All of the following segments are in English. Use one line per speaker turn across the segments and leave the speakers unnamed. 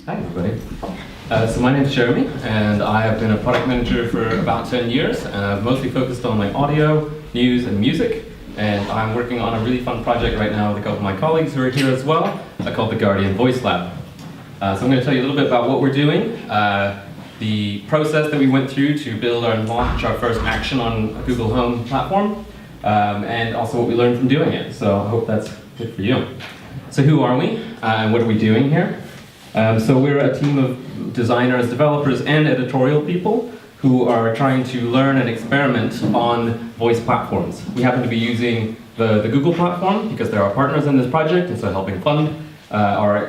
Hi, everybody. So my name is Jeremy, and I have been a product manager for about 10 years. I've mostly focused on audio, news, and music. And I'm working on a really fun project right now with a couple of my colleagues who are here as well, called the Guardian Voice Lab. So I'm going to tell you a little bit about what we're doing, the process that we went through to build and launch our first action on a Google Home platform, and also what we learned from doing it. So I hope that's good for you. So who are we, and what are we doing here? So we're a team of designers, developers, and editorial people who are trying to learn and experiment on voice platforms. We happen to be using the Google platform because they're our partners in this project, and so helping fund our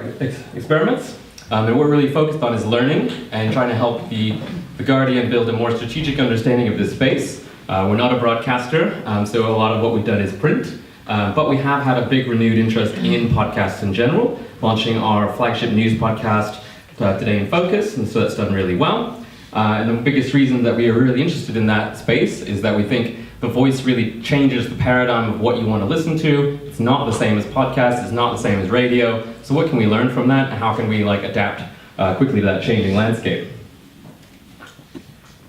experiments. And what we're really focused on is learning and trying to help the Guardian build a more strategic understanding of this space. We're not a broadcaster, so a lot of what we've done is print, but we have had a big renewed interest in podcasts in general, launching our flagship news podcast, Today in Focus, and so that's done really well. And the biggest reason that we are really interested in that space is that we think the voice really changes the paradigm of what you want to listen to. It's not the same as podcasts, it's not the same as radio. So what can we learn from that, and how can we adapt quickly to that changing landscape?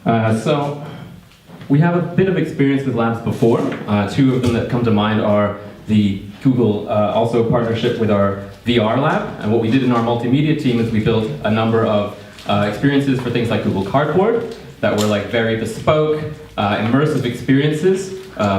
So we have a bit of experience with labs before. Two of them that come to mind are the Google also partnership with our VR lab. And what we did in our multimedia team is we built a number of experiences for things like Google Cardboard that were very bespoke, immersive experiences,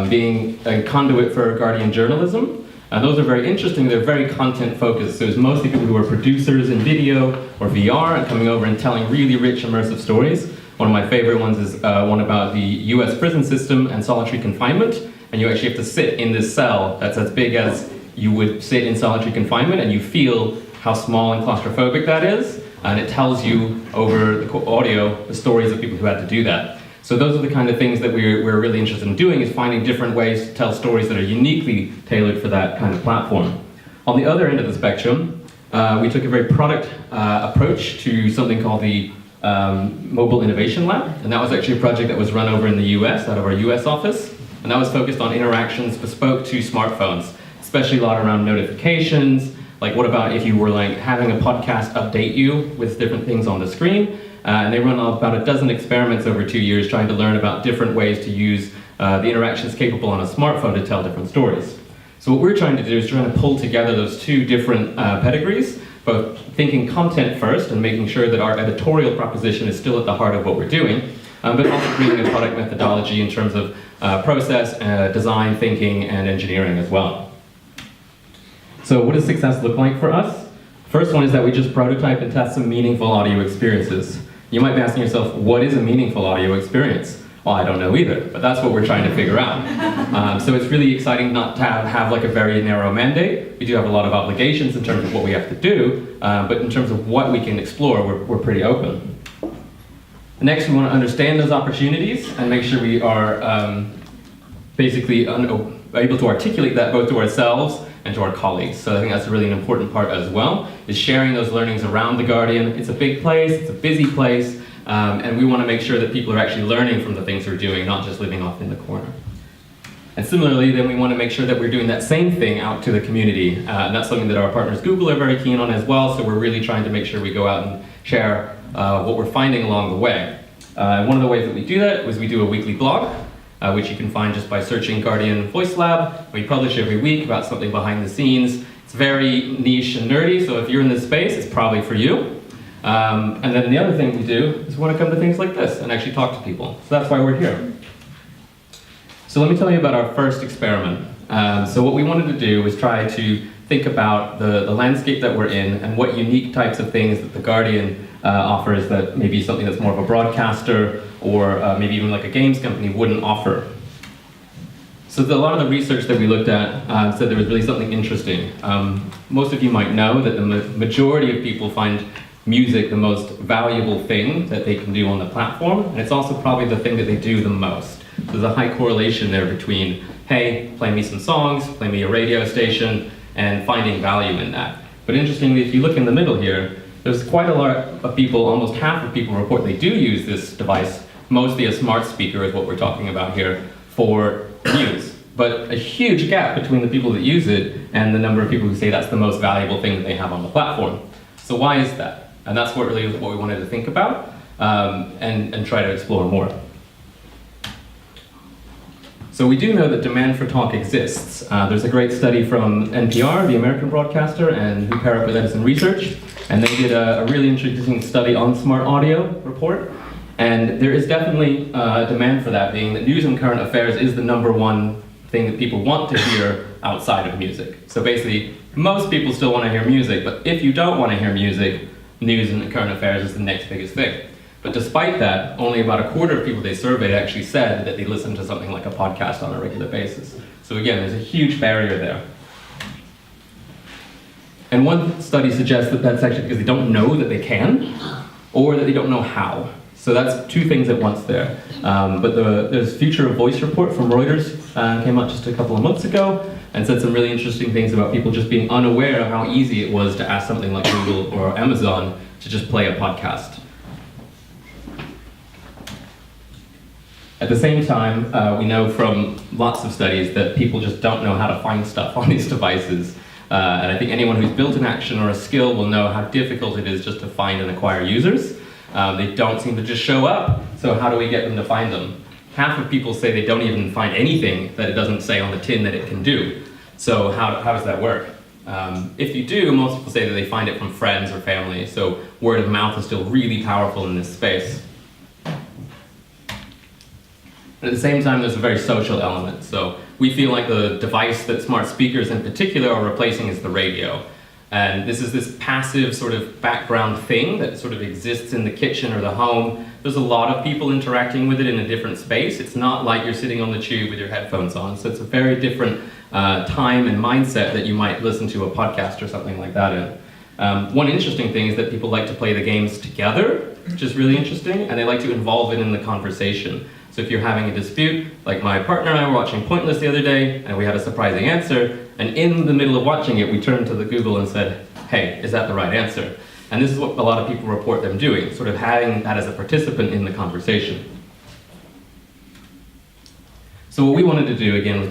being a conduit for Guardian journalism. And those are very interesting, they're very content focused. So it's mostly people who are producers in video or VR and coming over and telling really rich immersive stories. One of my favorite ones is one about the US prison system and solitary confinement. And you actually have to sit in this cell that's as big as you would sit in solitary confinement, and you feel how small and claustrophobic that is. And it tells you over the audio the stories of people who had to do that. So those are the kind of things that we're really interested in doing, is finding different ways to tell stories that are uniquely tailored for that kind of platform. On the other end of the spectrum, we took a very product approach to something called the Mobile Innovation Lab. And that was actually a project that was run over in the US, out of our US office. And that was focused on interactions bespoke to smartphones, especially a lot around notifications. Like what about if you were having a podcast update you with different things on the screen? And they run about a dozen experiments over 2 years trying to learn about different ways to use the interactions capable on a smartphone to tell different stories. So what we're trying to do is trying to pull together those two different pedigrees, both thinking content first and making sure that our editorial proposition is still at the heart of what we're doing, but also bringing a product methodology in terms of process, design, thinking, and engineering as well. So what does success look like for us? First one is that we just prototype and test some meaningful audio experiences. You might be asking yourself, what is a meaningful audio experience? Well, I don't know either, but that's what we're trying to figure out. So it's really exciting not to have a very narrow mandate. We do have a lot of obligations in terms of what we have to do, but in terms of what we can explore, we're pretty open. Next, we want to understand those opportunities and make sure we are basically able to articulate that both to ourselves and to our colleagues. So I think that's really an important part as well, is sharing those learnings around the Guardian. It's a big place, it's a busy place, and we want to make sure that people are actually learning from the things we're doing, not just living off in the corner. And similarly, then we want to make sure that we're doing that same thing out to the community. And that's something that our partners Google are very keen on as well, so we're really trying to make sure we go out and share what we're finding along the way. One of the ways that we do that is we do a weekly blog, which you can find just by searching Guardian Voice Lab. We publish every week about something behind the scenes. It's very niche and nerdy, so if you're in this space, it's probably for you. And then the other thing we do is we want to come to things like this and actually talk to people. So that's why we're here. So let me tell you about our first experiment. So what we wanted to do was try to think about the landscape that we're in and what unique types of things that the Guardian offers that maybe something that's more of a broadcaster or maybe even like a games company wouldn't offer. So a lot of the research that we looked at said there was really something interesting. Most of you might know that the majority of people find music the most valuable thing that they can do on the platform, and it's also probably the thing that they do the most. So there's a high correlation there between, hey, play me some songs, play me a radio station, and finding value in that. But interestingly, if you look in the middle here, there's quite a lot of people, almost half of people report they do use this device, mostly a smart speaker is what we're talking about here, for news. But a huge gap between the people that use it and the number of people who say that's the most valuable thing that they have on the platform. So why is that? And that's what we wanted to think about and try to explore more. So we do know that demand for talk exists. There's a great study from NPR, the American broadcaster, and who pair up with Edison Research, and they did a really interesting study on smart audio report. And there is definitely demand for that, being that news and current affairs is the #1 thing that people want to hear outside of music. So basically, most people still want to hear music, but if you don't want to hear music, news and current affairs is the next biggest thing. But despite that, only about a quarter of people they surveyed actually said that they listen to something like a podcast on a regular basis. So again, there's a huge barrier there. And one study suggests that that's actually because they don't know that they can, or that they don't know how. So that's two things at once there. But there's Future of Voice report from Reuters came out just a couple of months ago and said some really interesting things about people just being unaware of how easy it was to ask something like Google or Amazon to just play a podcast. At the same time, we know from lots of studies that people just don't know how to find stuff on these devices. And I think anyone who's built an action or a skill will know how difficult it is just to find and acquire users. They don't seem to just show up, so how do we get them to find them? Half of people say they don't even find anything that it doesn't say on the tin that it can do. So how does that work? If you do, most people say that they find it from friends or family, so word of mouth is still really powerful in this space. At the same time, there's a very social element. So we feel like the device that smart speakers in particular are replacing is the radio. And this is this passive sort of background thing that sort of exists in the kitchen or the home. There's a lot of people interacting with it in a different space. It's not like you're sitting on the tube with your headphones on. So it's a very different time and mindset that you might listen to a podcast or something like that in. One interesting thing is that people like to play the games together, which is really interesting, and they like to involve it in the conversation. So if you're having a dispute, like my partner and I were watching Pointless the other day, and we had a surprising answer, and in the middle of watching it, we turned to the Google and said, hey, is that the right answer? And this is what a lot of people report them doing, sort of having that as a participant in the conversation. So what we wanted to do, again, was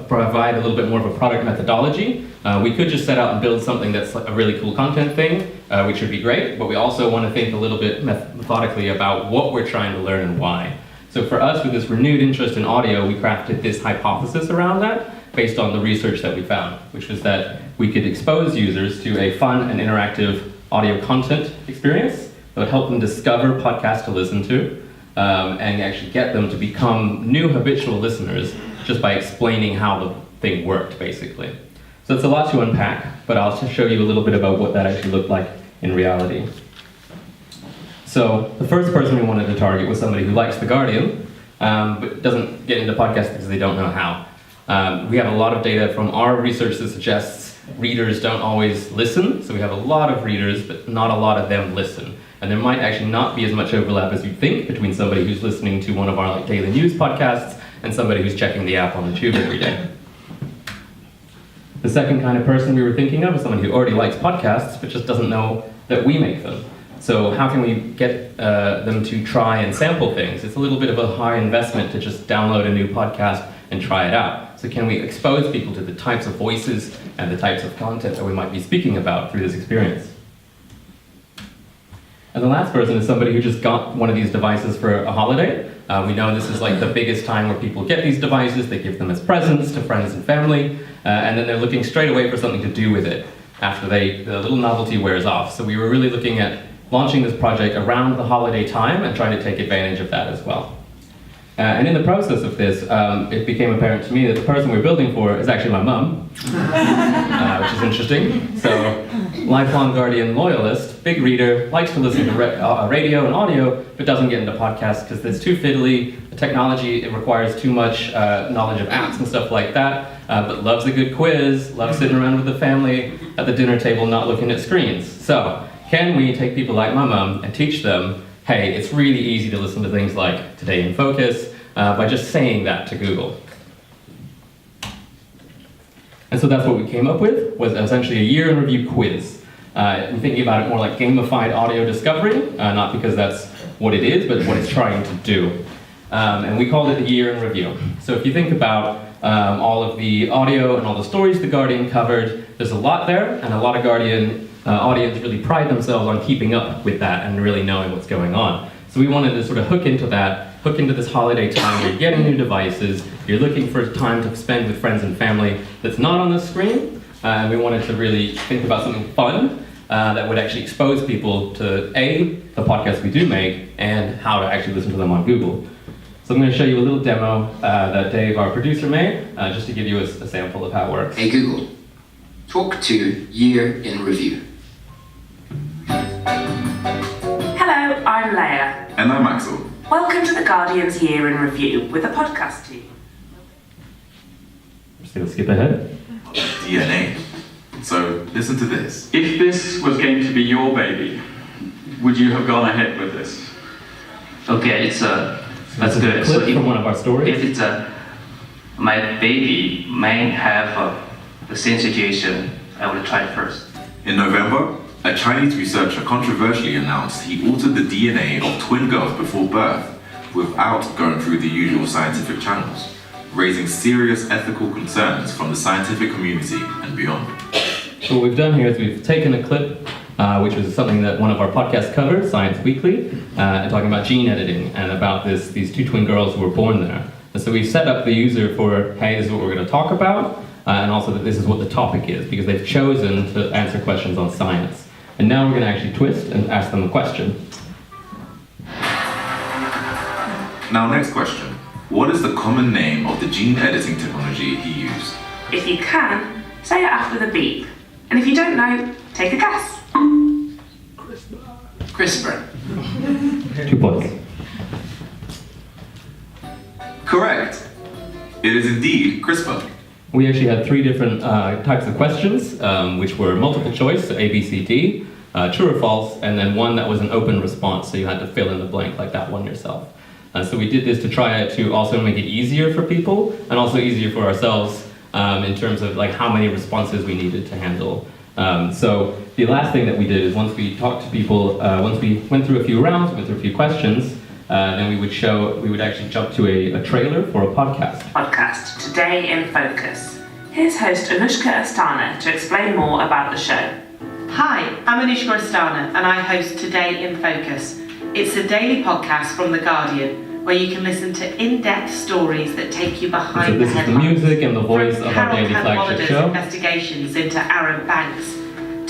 provide a little bit more of a product methodology. We could just set out and build something that's like a really cool content thing, which would be great, but we also want to think a little bit methodically about what we're trying to learn and why. So for us, with this renewed interest in audio, we crafted this hypothesis around that based on the research that we found, which was that we could expose users to a fun and interactive audio content experience that would help them discover podcasts to listen to, and actually get them to become new habitual listeners just by explaining how the thing worked, basically. So it's a lot to unpack, but I'll just show you a little bit about what that actually looked like in reality. So the first person we wanted to target was somebody who likes The Guardian, but doesn't get into podcasts because they don't know how. We have a lot of data from our research that suggests readers don't always listen, so we have a lot of readers, but not a lot of them listen. And there might actually not be as much overlap as you think between somebody who's listening to one of our daily news podcasts and somebody who's checking the app on the tube every day. The second kind of person we were thinking of is someone who already likes podcasts, but just doesn't know that we make them. So how can we get them to try and sample things? It's a little bit of a high investment to just download a new podcast and try it out. So can we expose people to the types of voices and the types of content that we might be speaking about through this experience? And the last person is somebody who just got one of these devices for a holiday. We know this is like the biggest time where people get these devices, they give them as presents to friends and family, and then they're looking straight away for something to do with it after the little novelty wears off. So we were really looking at launching this project around the holiday time and trying to take advantage of that as well. And in the process of this, it became apparent to me that the person we're building for is actually my mum, which is interesting. So, lifelong Guardian loyalist, big reader, likes to listen to radio and audio, but doesn't get into podcasts because it's too fiddly, the technology, it requires too much knowledge of apps and stuff like that, but loves a good quiz, loves sitting around with the family at the dinner table not looking at screens. So, can we take people like my mum and teach them, hey, it's really easy to listen to things like Today in Focus by just saying that to Google. And so that's what we came up with, was essentially a year in review quiz. I'm thinking about it more like gamified audio discovery, not because that's what it is, but what it's trying to do. And we called it a year in review. So if you think about all of the audio and all the stories The Guardian covered, there's a lot there, and a lot of Guardian audience really pride themselves on keeping up with that and really knowing what's going on. So we wanted to sort of hook into this holiday time where you're getting new devices, you're looking for time to spend with friends and family that's not on the screen, and we wanted to really think about something fun that would actually expose people to the podcasts we do make, and how to actually listen to them on Google. So I'm going to show you a little demo that Dave, our producer, made, just to give you a sample of how it works.
Hey Google, talk to Year in Review.
Hello, I'm Leia.
And I'm Axel.
Welcome to the Guardian's Year in Review with a podcast team.
Just going to skip ahead.
DNA. So listen to this.
If this was going to be your baby, would you have gone ahead with this?
Okay, that's good.
Clip from one of our stories.
If it's my baby may have the same situation, I would try it first.
In November, a Chinese researcher controversially announced he altered the DNA of twin girls before birth without going through the usual scientific channels, raising serious ethical concerns from the scientific community and beyond.
So what we've done here is we've taken a clip, which was something that one of our podcasts covered, Science Weekly, and talking about gene editing and about these two twin girls who were born there. And so we've set up the user for, hey, this is what we're going to talk about, and also that this is what the topic is, because they've chosen to answer questions on science. And now we're going to actually twist and ask them a question.
Now, next question. What is the common name of the gene editing technology he used?
If you can, say it after the beep. And if you don't know, take a guess.
CRISPR.
2 points.
Correct. It is indeed CRISPR.
We actually had 3 different types of questions, which were multiple choice, so A, B, C, D, true or false, and then one that was an open response, so you had to fill in the blank like that one yourself. So we did this to try to also make it easier for people, and also easier for ourselves in terms of like how many responses we needed to handle. So the last thing that we did is once we talked to people, once we went through a few rounds, went through a few questions, then we would actually jump to a trailer for a podcast.
Podcast Today in Focus. Here's host Anushka Astana to explain more about the show.
Hi, I'm Anushka Astana and I host Today in Focus. It's a daily podcast from The Guardian where you can listen to in-depth stories that take you behind
So
the
this is the
headlines.
music and the voice
From
of our daily
Carol
flagship
Cadwallader's
show.
investigations into Arab banks,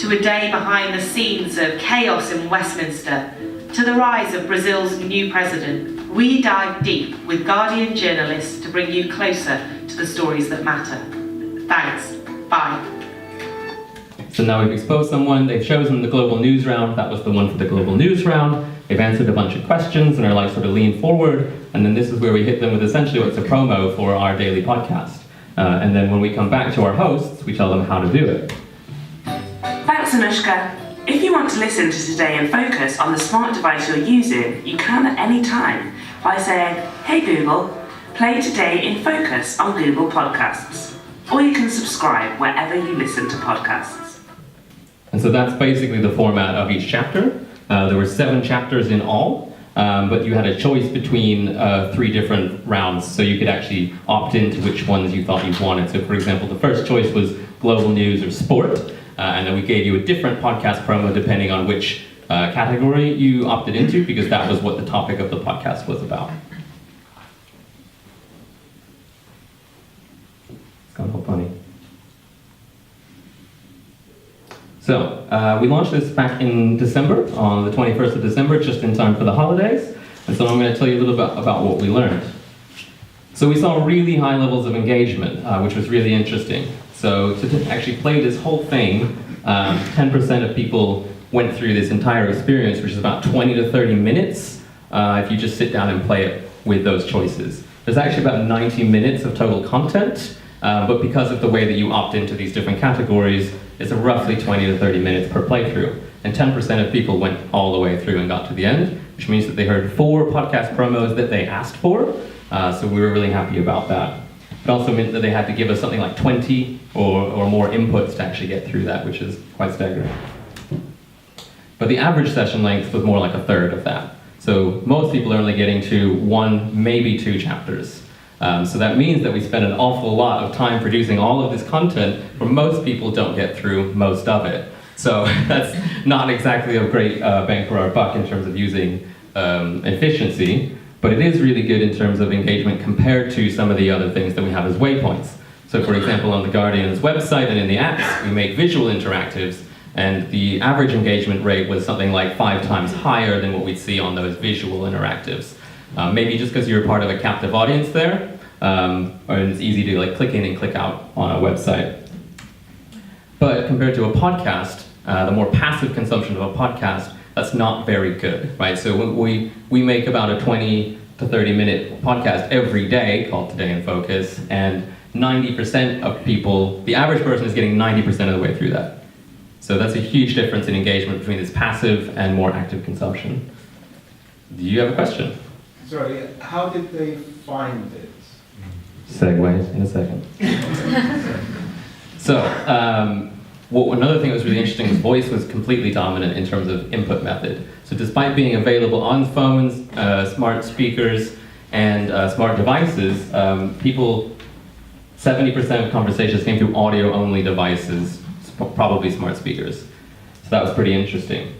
to a day behind the scenes of chaos in Westminster, to the rise of Brazil's new president. We dive deep with Guardian journalists to bring you closer to the stories that matter. Thanks. Bye.
So now we've exposed someone, they've chosen the global news round, that was the one for the global news round. They've answered a bunch of questions and are like sort of lean forward, and then this is where we hit them with essentially what's a promo for our daily podcast. And then when we come back to our hosts, we tell them how to do it.
Thanks, Anushka. If you want to listen to Today in Focus on the smart device you're using, you can at any time by saying, "Hey Google, play Today in Focus on Google Podcasts." Or you can subscribe wherever you listen to podcasts.
And so that's basically the format of each chapter. There were 7 chapters in all, but you had a choice between 3 different rounds, so you could actually opt into which ones you thought you wanted. So for example, the first choice was global news or sport, and then we gave you a different podcast promo depending on which category you opted into, because that was what the topic of the podcast was about. It's gone all funny. So, we launched this back in December, on the 21st of December, just in time for the holidays. And so I'm going to tell you a little bit about what we learned. So we saw really high levels of engagement, which was really interesting. So to actually play this whole thing, 10% of people went through this entire experience, which is about 20 to 30 minutes, if you just sit down and play it with those choices. There's actually about 90 minutes of total content, but because of the way that you opt into these different categories, it's roughly 20 to 30 minutes per playthrough. And 10% of people went all the way through and got to the end, which means that they heard 4 podcast promos that they asked for. So we were really happy about that. It also meant that they had to give us something like 20 or more inputs to actually get through that, which is quite staggering. But the average session length was more like a third of that. So most people are only getting to 1, maybe 2 chapters. So that means that we spend an awful lot of time producing all of this content where most people don't get through most of it. So that's not exactly a great bang for our buck in terms of using efficiency, but it is really good in terms of engagement compared to some of the other things that we have as waypoints. So for example, on the Guardian's website and in the apps, we make visual interactives, and the average engagement rate was something like 5 times higher than what we'd see on those visual interactives. Maybe just because you're part of a captive audience there, or it's easy to like click in and click out on a website. But compared to a podcast, the more passive consumption of a podcast, that's not very good, right? So we make about a 20 to 30 minute podcast every day called Today in Focus, and 90% of people, the average person is getting 90% of the way through that. So that's a huge difference in engagement between this passive and more active consumption. Do you have a question?
Sorry, how did they find it?
Segues in a second. So, another thing that was really interesting is voice was completely dominant in terms of input method. So despite being available on phones, smart speakers, and smart devices, 70% of conversations came through audio-only devices, probably smart speakers. So that was pretty interesting.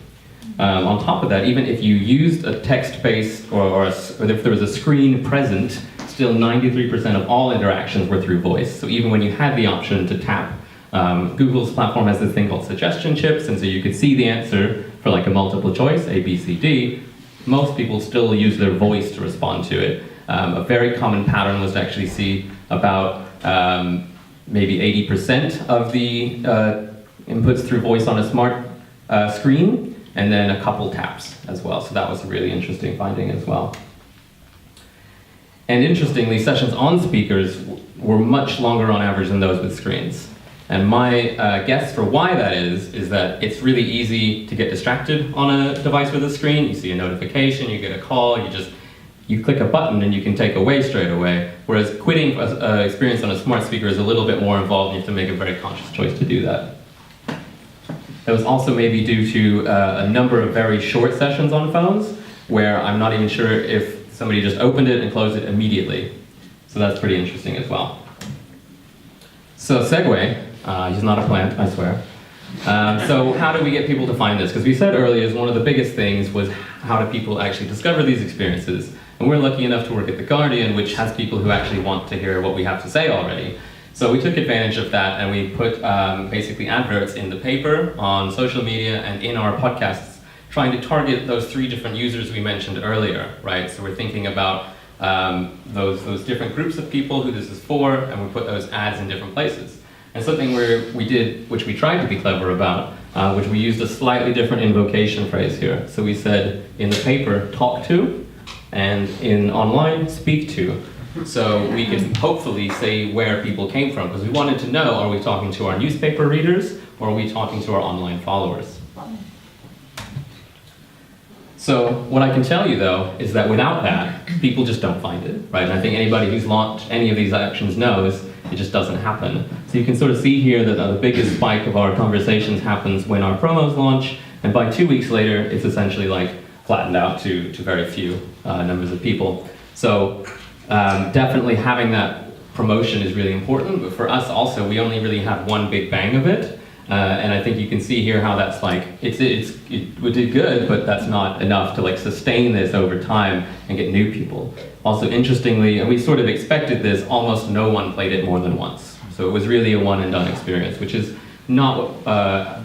On top of that, even if you used a text-based or if there was a screen present, still 93% of all interactions were through voice. So even when you had the option to tap, Google's platform has this thing called suggestion chips, and so you could see the answer for like a multiple choice, A, B, C, D. Most people still use their voice to respond to it. A very common pattern was to actually see about maybe 80% of the inputs through voice on a smart screen, and then a couple taps as well. So that was a really interesting finding as well. And interestingly, sessions on speakers were much longer on average than those with screens. And my guess for why that is that it's really easy to get distracted on a device with a screen. You see a notification, you get a call, you click a button and you can take away straight away. Whereas quitting experience on a smart speaker is a little bit more involved, and you have to make a very conscious choice to do that. It was also maybe due to a number of very short sessions on phones, where I'm not even sure if somebody just opened it and closed it immediately. So that's pretty interesting as well. So Segway, he's not a plant, I swear. So how do we get people to find this? Because we said earlier, one of the biggest things was how do people actually discover these experiences? And we're lucky enough to work at The Guardian, which has people who actually want to hear what we have to say already. So we took advantage of that, and we put basically adverts in the paper, on social media, and in our podcasts, trying to target those 3 different users we mentioned earlier, right? So we're thinking about those different groups of people who this is for, and we put those ads in different places. And something we did, which we tried to be clever about, which we used a slightly different invocation phrase here. So we said in the paper, talk to, and in online, speak to. So we can hopefully say where people came from, because we wanted to know, are we talking to our newspaper readers, or are we talking to our online followers? So what I can tell you though, is that without that, people just don't find it, right? And I think anybody who's launched any of these actions knows it just doesn't happen. So you can sort of see here that the biggest spike of our conversations happens when our promos launch, and by 2 weeks later, it's essentially like flattened out to very few numbers of people. So definitely having that promotion is really important, but for us also, we only really have one big bang of it. And I think you can see here how that's like, we did good, but that's not enough to like sustain this over time and get new people. Also interestingly, and we sort of expected this, almost no one played it more than once. So it was really a one and done experience, which is not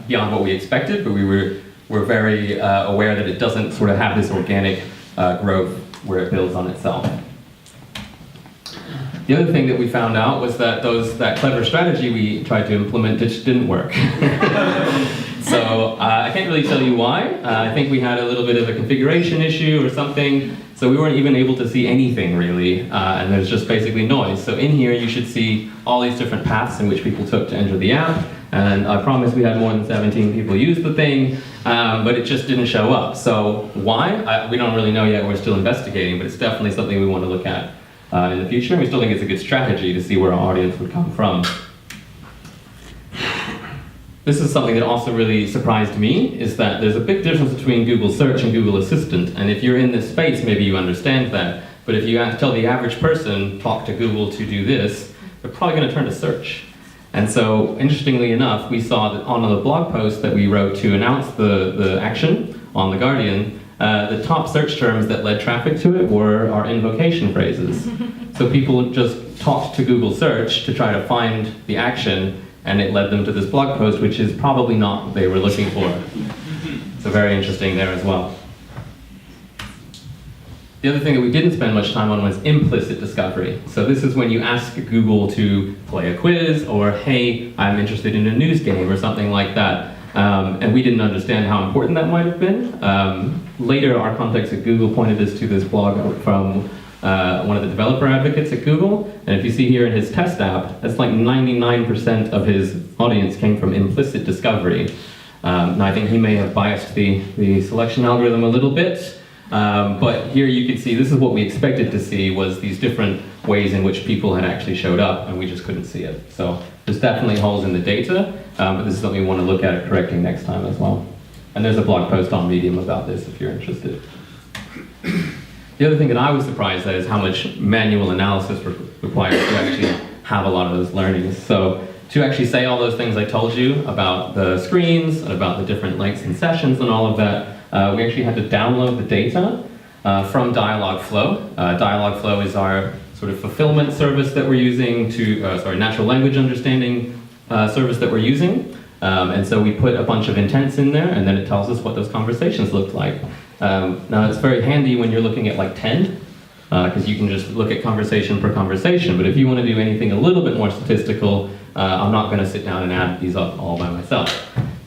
beyond what we expected, but we're very aware that it doesn't sort of have this organic growth where it builds on itself. The other thing that we found out was that that clever strategy we tried to implement just didn't work. So I can't really tell you why. I think we had a little bit of a configuration issue or something, so we weren't even able to see anything really, and there's just basically noise. So in here you should see all these different paths in which people took to enter the app, and I promise we had more than 17 people use the thing, but it just didn't show up. So why? We don't really know yet, we're still investigating, but it's definitely something we want to look at in the future. We still think it's a good strategy to see where our audience would come from. This is something that also really surprised me, is that there's a big difference between Google Search and Google Assistant, and if you're in this space, maybe you understand that, but if you tell the average person, talk to Google to do this, they're probably going to turn to search. And so, interestingly enough, we saw that on the blog post that we wrote to announce the action on The Guardian, the top search terms that led traffic to it were our invocation phrases. So people just talked to Google search to try to find the action, and it led them to this blog post, which is probably not what they were looking for. So very interesting there as well. The other thing that we didn't spend much time on was implicit discovery. So this is when you ask Google to play a quiz, or hey, I'm interested in a news game, or something like that. And we didn't understand how important that might have been. Later, our contacts at Google pointed us to this blog from one of the developer advocates at Google. And if you see here in his test app, that's like 99% of his audience came from implicit discovery. Now, I think he may have biased the selection algorithm a little bit. But here you can see, this is what we expected to see, was these different ways in which people had actually showed up, and we just couldn't see it. So there's definitely holes in the data, but this is something we want to look at correcting next time as well. And there's a blog post on Medium about this if you're interested. The other thing that I was surprised at is how much manual analysis required to actually have a lot of those learnings. So to actually say all those things I told you about the screens, and about the different lengths and sessions and all of that, we actually had to download the data from Dialogflow. Dialogflow is our sort of fulfillment service that we're using natural language understanding service that we're using. And so we put a bunch of intents in there, and then it tells us what those conversations looked like. Now it's very handy when you're looking at like 10, because you can just look at conversation per conversation. But if you want to do anything a little bit more statistical, I'm not going to sit down and add these up all by myself.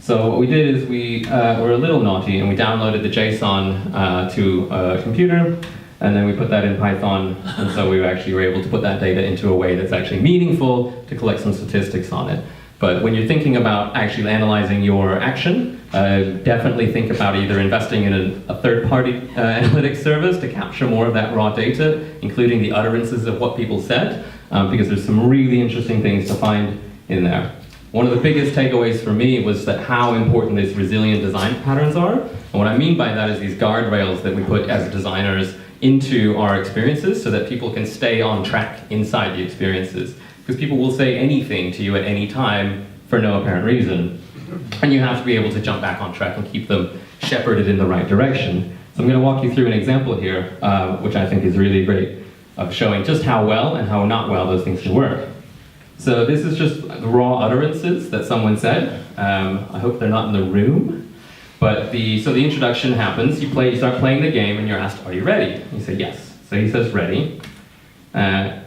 So what we did is we were a little naughty, and we downloaded the JSON to a computer, and then we put that in Python, and so we actually were able to put that data into a way that's actually meaningful to collect some statistics on it. But when you're thinking about actually analyzing your action, definitely think about either investing in a third-party analytics service to capture more of that raw data, including the utterances of what people said, because there's some really interesting things to find in there. One of the biggest takeaways for me was that how important these resilient design patterns are. And what I mean by that is these guardrails that we put as designers into our experiences so that people can stay on track inside the experiences. Because people will say anything to you at any time for no apparent reason. And you have to be able to jump back on track and keep them shepherded in the right direction. So I'm going to walk you through an example here, which I think is really great, of showing just how well and how not well those things can work. So this is just the raw utterances that someone said. I hope they're not in the room. But so the introduction happens, you start playing the game, and you're asked, are you ready? You say yes. So he says ready.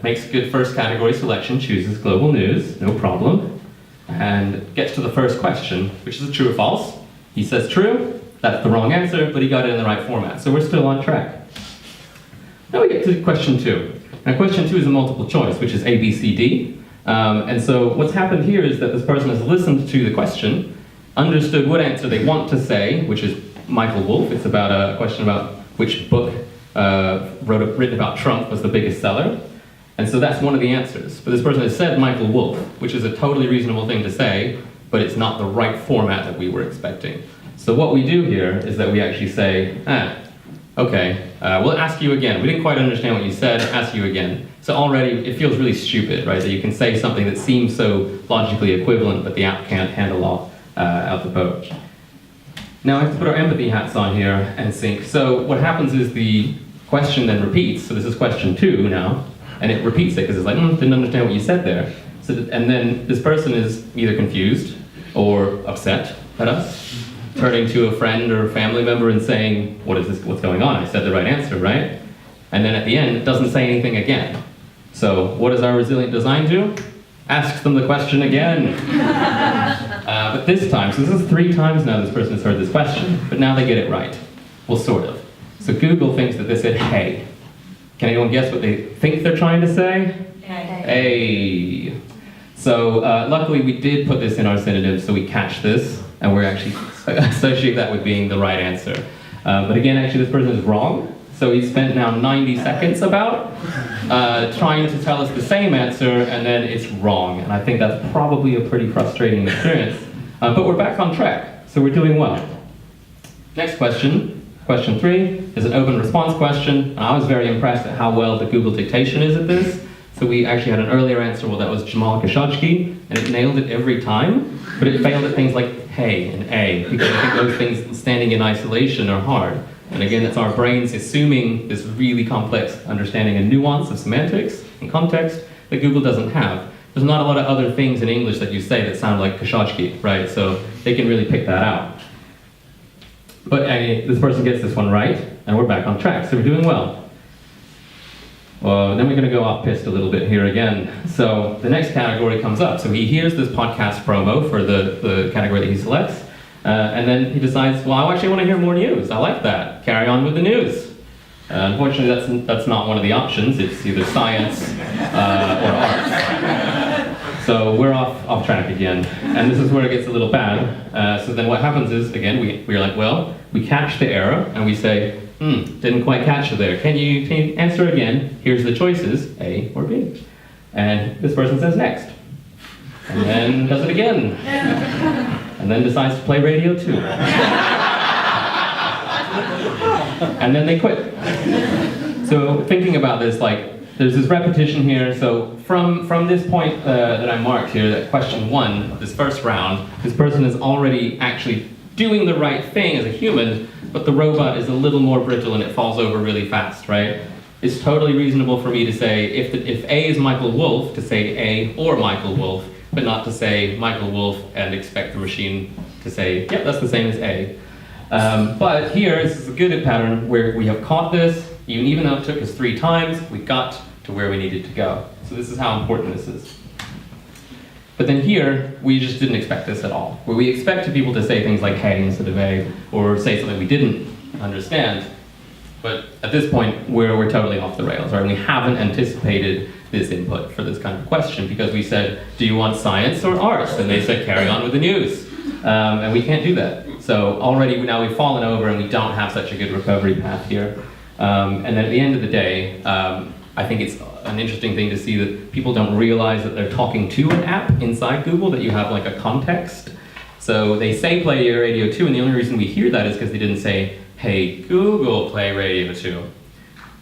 Makes a good first category selection, chooses global news, no problem. And gets to the first question, which is a true or false. He says true, that's the wrong answer, but he got it in the right format. So we're still on track. Now we get to question 2. Now question 2 is a multiple choice, which is A, B, C, D. And so what's happened here is that this person has listened to the question, understood what answer they want to say, which is Michael Wolff. It's about a question about which book written about Trump was the biggest seller. And so that's one of the answers. But this person has said Michael Wolff, which is a totally reasonable thing to say, but it's not the right format that we were expecting. So what we do here is that we actually say, okay, we'll ask you again. We didn't quite understand what you said, ask you again. So already it feels really stupid, right? That you can say something that seems so logically equivalent, but the app can't handle all out the boat. Now I have to put our empathy hats on here and think. So what happens is the question then repeats. So this is question 2 now, and it repeats it because it's like, didn't understand what you said there. So and then this person is either confused or upset at us, turning to a friend or family member and saying, what's going on? I said the right answer, right? And then at the end, it doesn't say anything again. So what does our resilient design do? Asks them the question again. But this time, so this is 3 times now this person has heard this question, but now they get it right. Well, sort of. So Google thinks that they said, hey. Can anyone guess what they think they're trying to say? Hey. So luckily we did put this in our synonyms, so we catch this, and we're actually associate that with being the right answer. But again, actually this person is wrong. So he spent now 90 seconds about trying to tell us the same answer, and then it's wrong. And I think that's probably a pretty frustrating experience. But we're back on track, so we're doing well. Next question, question 3, is an open response question. And I was very impressed at how well the Google dictation is at this. So we actually had an earlier answer, well, that was Jamal Khashoggi, and it nailed it every time, but it failed at things like hey and a, because I think those things standing in isolation are hard. And again, it's our brains assuming this really complex understanding and nuance of semantics and context that Google doesn't have. There's not a lot of other things in English that you say that sound like Khashoggi, right? So they can really pick that out. But this person gets this one right, and we're back on track, so we're doing well. Well, then we're going to go off piste a little bit here again. So the next category comes up. So he hears this podcast promo for the category that he selects, and then he decides, well, I actually want to hear more news. I like that. Carry on with the news. Unfortunately, that's not one of the options. It's either science or art. So we're off track again. And this is where it gets a little bad. So then what happens is, again, we're like, well, we catch the error, and we say, didn't quite catch it there. Can you answer again? Here's the choices, A or B. And this person says next. And then does it again. And then decides to play radio 2. And then they quit. So thinking about this, like, there's this repetition here. So from this point that I marked here, that question 1, this first round, this person is already actually doing the right thing as a human, but the robot is a little more brittle and it falls over really fast, right? It's totally reasonable for me to say, if A is Michael Wolff, to say A or Michael Wolff, but not to say Michael Wolff and expect the machine to say, yep, that's the same as A. But here, this is a good pattern where we have caught this, even though it took us 3 times, we got to where we needed to go. So this is how important this is. But then here, we just didn't expect this at all, where we expected people to say things like hey instead of A, or say something we didn't understand. But at this point, we're totally off the rails, right? We haven't anticipated this input for this kind of question, because we said, do you want science or arts? And they said, carry on with the news. And we can't do that. So already now we've fallen over and we don't have such a good recovery path here. And then at the end of the day, I think it's an interesting thing to see that people don't realize that they're talking to an app inside Google, that you have like a context. So they say play radio 2, and the only reason we hear that is because they didn't say, hey, Google, play radio 2.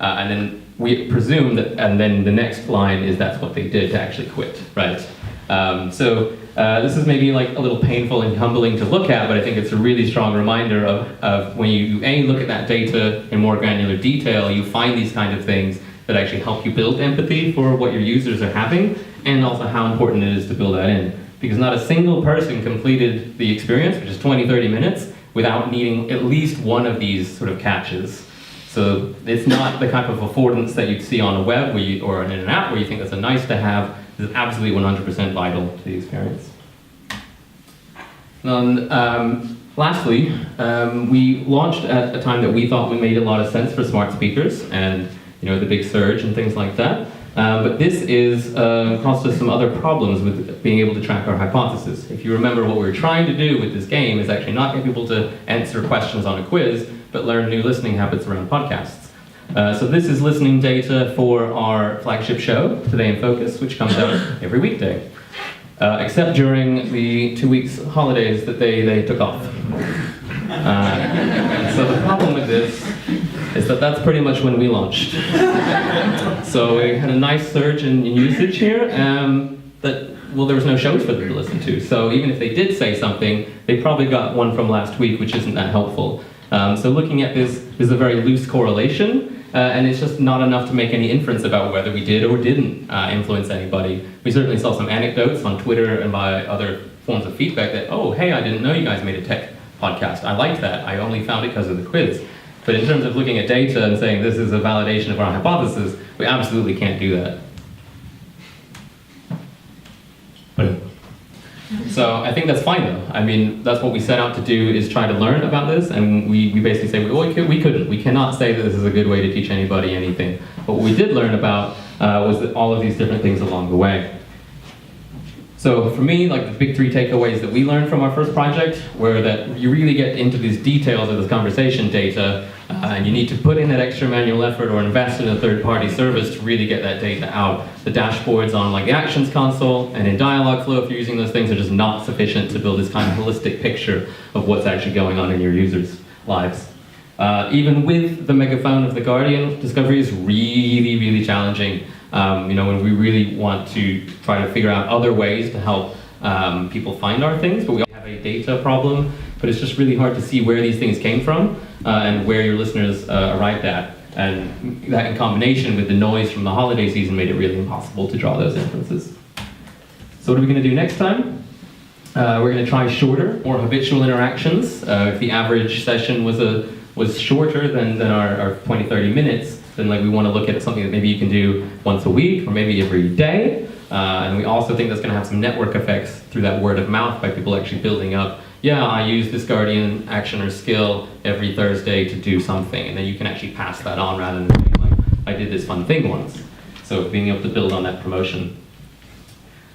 And then we presume that, and then the next line is that's what they did to actually quit, right? This is maybe like a little painful and humbling to look at, but I think it's a really strong reminder of when you look at that data in more granular detail, you find these kind of things that actually help you build empathy for what your users are having, and also how important it is to build that in. Because not a single person completed the experience, which is 20-30 minutes, without needing at least one of these sort of catches. So it's not the kind of affordance that you'd see on a web or in an app where you think that's a nice to have. It's absolutely 100% vital to the experience. Lastly, we launched at a time that we thought made a lot of sense for smart speakers, and the big surge and things like that. But this is caused us some other problems with being able to track our hypothesis. If you remember, what we were trying to do with this game is actually not get people to answer questions on a quiz, but learn new listening habits around podcasts. So this is listening data for our flagship show, Today in Focus, which comes out every weekday, except during the 2 weeks holidays that they took off. So the problem with this is that that's pretty much when we launched. So we had a nice surge in usage here, there was no shows for them to listen to. So even if they did say something, they probably got one from last week, which isn't that helpful. So looking at this is a very loose correlation, and it's just not enough to make any inference about whether we did or didn't influence anybody. We certainly saw some anecdotes on Twitter and by other forms of feedback that, oh, hey, I didn't know you guys made a tech podcast. I liked that. I only found it because of the quiz. But in terms of looking at data and saying this is a validation of our hypothesis, we absolutely can't do that. So I think that's fine though. I mean, that's what we set out to do, is try to learn about this, and we basically say, well, we couldn't. We cannot say that this is a good way to teach anybody anything. But what we did learn about was that all of these different things along the way. So for me, like the big 3 takeaways that we learned from our first project were that you really get into these details of this conversation data, and you need to put in that extra manual effort or invest in a third-party service to really get that data out. The dashboards on like the Actions console and in Dialogflow, if you're using those things, are just not sufficient to build this kind of holistic picture of what's actually going on in your users' lives. Even with the megaphone of The Guardian, discovery is really, really challenging. When we really want to try to figure out other ways to help people find our things, but we have a data problem, but it's just really hard to see where these things came from and where your listeners arrived at. And that in combination with the noise from the holiday season made it really impossible to draw those inferences. So what are we going to do next time? We're going to try shorter, more habitual interactions. If the average session was shorter than our 20-30 minutes, then we want to look at something that maybe you can do once a week or maybe every day. And we also think that's going to have some network effects through that word of mouth by people actually building up, I use this Guardian action or skill every Thursday to do something, and then you can actually pass that on rather than being I did this fun thing once. So being able to build on that promotion.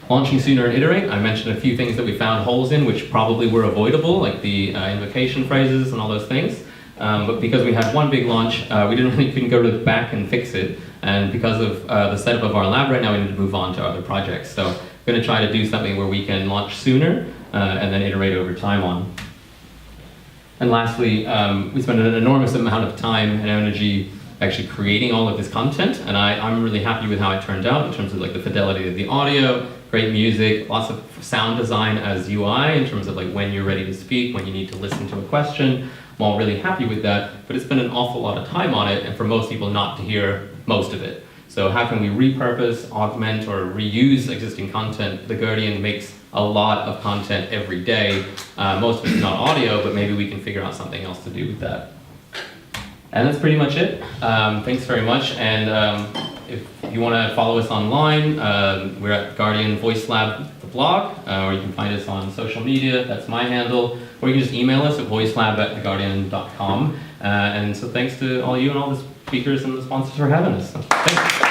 Launching sooner and iterate, I mentioned a few things that we found holes in, which probably were avoidable, like the invocation phrases and all those things. But because we had one big launch, we couldn't go to the back and fix it. And because of the setup of our lab right now, we need to move on to other projects. So we're going to try to do something where we can launch sooner and then iterate over time on. And lastly, we spend an enormous amount of time and energy actually creating all of this content, and I'm really happy with how it turned out in terms of the fidelity of the audio, great music, lots of sound design as UI in terms of when you're ready to speak, when you need to listen to a question. I'm all really happy with that, but it's been an awful lot of time on it, and for most people not to hear most of it. So how can we repurpose, augment, or reuse existing content? The Guardian makes a lot of content every day. Most of it's not audio, but maybe we can figure out something else to do with that. And that's pretty much it. Thanks very much. And if you want to follow us online, we're at Guardian Voice Lab, the blog, or you can find us on social media. That's my handle. Or you can just email us at voicelab@theguardian.com. And so thanks to all you and all the speakers and the sponsors for having us. So, thanks.